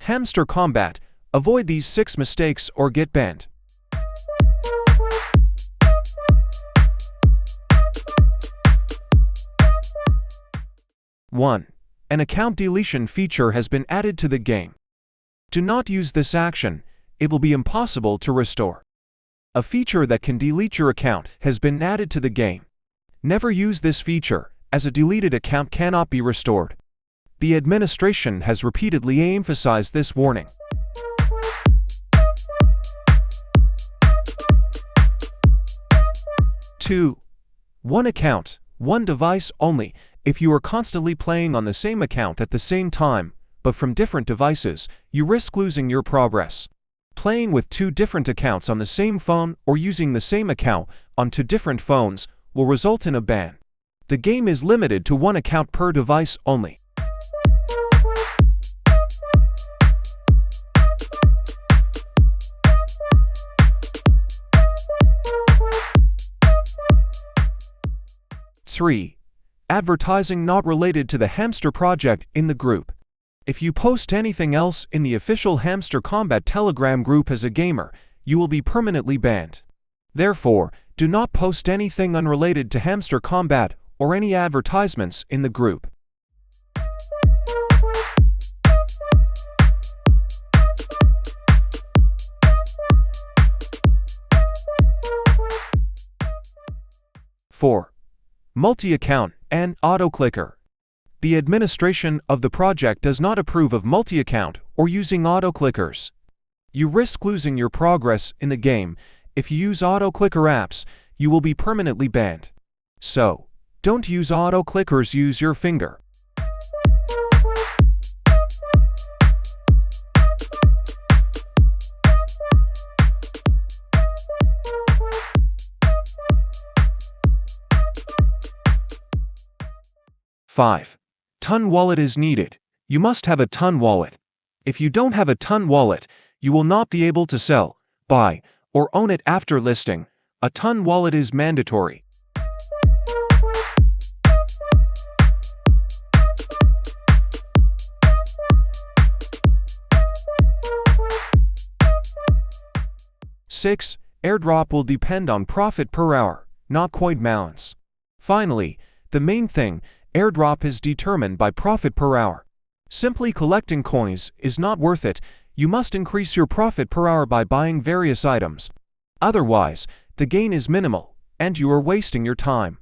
Hamster Kombat. Avoid these 6 mistakes or get banned. 1. An account deletion feature has been added to the game. Do not use this action, it will be impossible to restore. A feature that can delete your account has been added to the game. Never use this feature, as a deleted account cannot be restored. The administration has repeatedly emphasized this warning. 2. One account, one device only. If you are constantly playing on the same account at the same time, but from different devices, you risk losing your progress. Playing with 2 different accounts on the same phone or using the same account on 2 different phones will result in a ban. The game is limited to 1 account per device only. 3. Advertising not related to the Hamster project in the group. If you post anything else in the official Hamster Kombat Telegram group as a gamer, you will be permanently banned. Therefore, do not post anything unrelated to Hamster Kombat or any advertisements in the group. 4. Multiac and Autoclicker. The administration of the project does not approve of multi-account or using autoclickers. You risk losing your progress in the game. If you use autoclicker apps, you will be permanently banned. So, don't use autoclickers, use your finger. 5. Ton wallet is needed. You must have a ton wallet. If you don't have a ton wallet, you will not be able to sell, buy, or own it after listing. A ton wallet is mandatory. 6. Airdrop will depend on profit per hour, not coin balance. Finally, the main thing, airdrop is determined by profit per hour. Simply collecting coins is not worth it. You must increase your profit per hour by buying various items. Otherwise, the gain is minimal, and you are wasting your time.